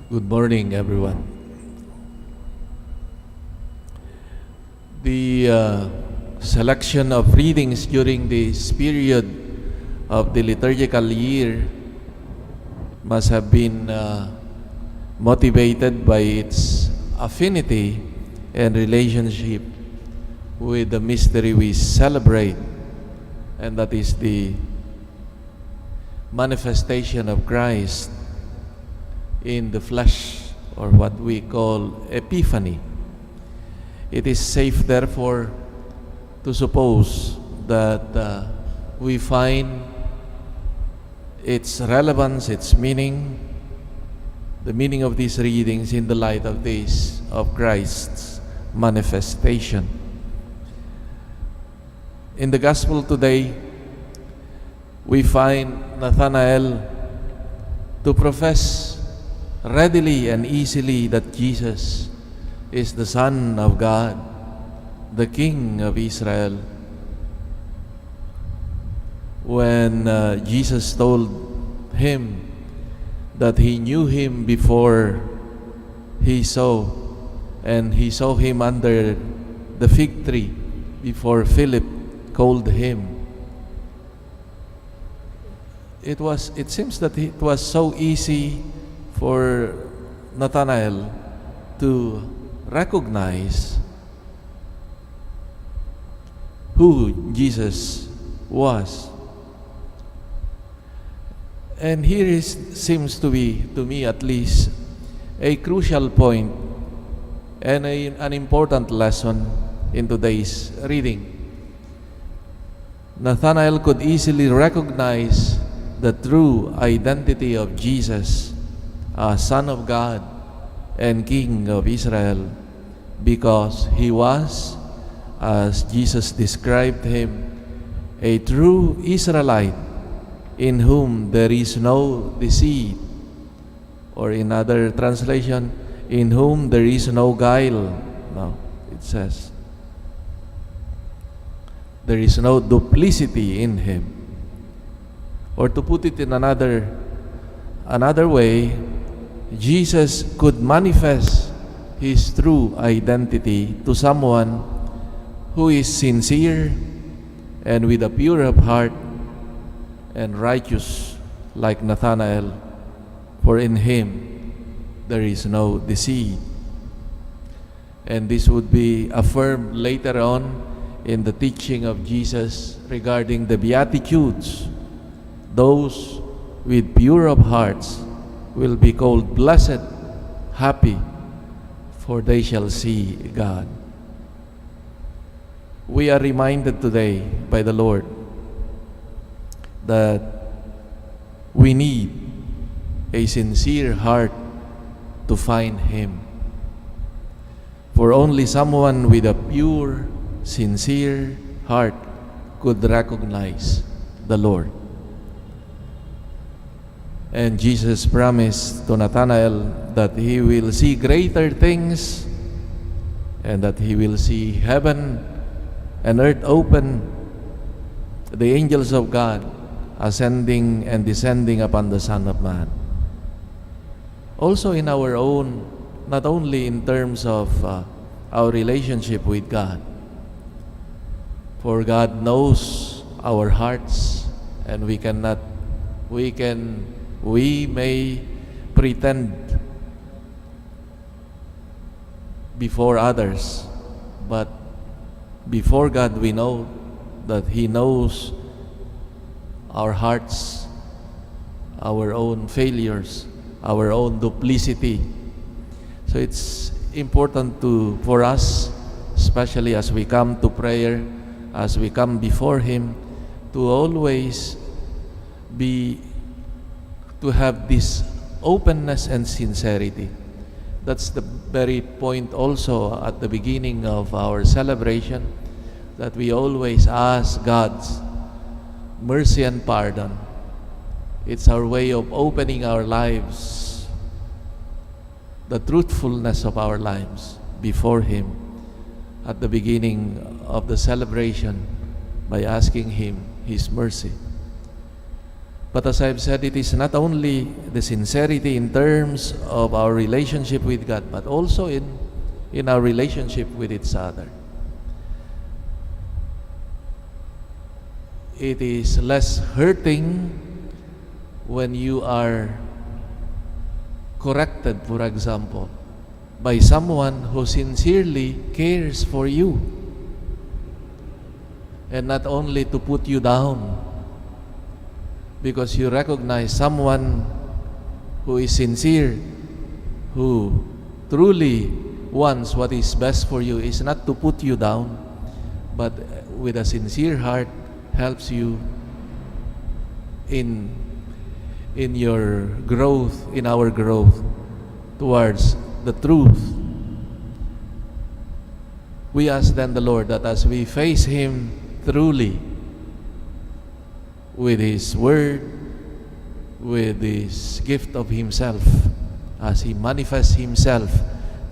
Good morning, everyone. The selection of readings during this period of the liturgical year must have been motivated by its affinity and relationship with the mystery we celebrate, and that is the manifestation of Christ in the flesh, or what we call Epiphany. It is safe, therefore, to suppose that we find its relevance, its meaning, the meaning of these readings in the light of this, of Christ's manifestation. In the Gospel today, we find Nathanael to profess readily and easily that Jesus is the Son of God, the King of Israel. When Jesus told him that he knew him before he saw, and he saw him under the fig tree before Philip called him, it seems that it was so easy for Nathanael to recognize who Jesus was. And here seems to be, to me at least, a crucial point and an important lesson in today's reading. Nathanael could easily recognize the true identity of Jesus as Son of God and King of Israel, because he was, as Jesus described him, a true Israelite in whom there is no deceit, or in other translation, in whom there is no guile. No, it says there is no duplicity in him. Or to put it in another way, Jesus could manifest his true identity to someone who is sincere and with a pure of heart and righteous like Nathanael, for in him there is no deceit. And this would be affirmed later on in the teaching of Jesus regarding the Beatitudes. Those with pure of hearts will be called blessed, happy, for they shall see God. We are reminded today by the Lord that we need a sincere heart to find Him. For only someone with a pure, sincere heart could recognize the Lord. And Jesus promised to Nathanael that he will see greater things, and that he will see heaven and earth open, the angels of God ascending and descending upon the Son of Man. Also in our own, not only in terms of our relationship with God, for God knows our hearts, and we may pretend before others, but before God we know that He knows our hearts, our own failures, our own duplicity. So it's important for us, especially as we come to prayer, as we come before Him, to always to have this openness and sincerity. That's the very point also at the beginning of our celebration, that we always ask God's mercy and pardon. It's our way of opening our lives, the truthfulness of our lives before Him at the beginning of the celebration, by asking Him His mercy. But as I've said, it is not only the sincerity in terms of our relationship with God, but also in our relationship with each other. It is less hurting when you are corrected, for example, by someone who sincerely cares for you, and not only to put you down, because you recognize someone who is sincere, who truly wants what is best for you, is not to put you down, but with a sincere heart helps you in your growth, in our growth towards the truth. We ask then the Lord that as we face Him truly, with His Word, with His gift of Himself, as He manifests Himself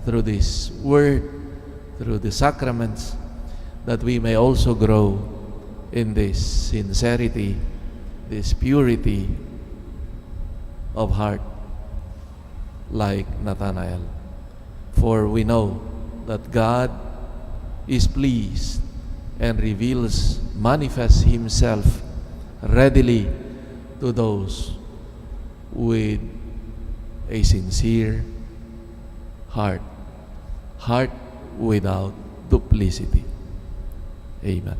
through this Word, through the sacraments, that we may also grow in this sincerity, this purity of heart, like Nathanael. For we know that God is pleased and manifests Himself readily to those with a sincere heart without duplicity. Amen.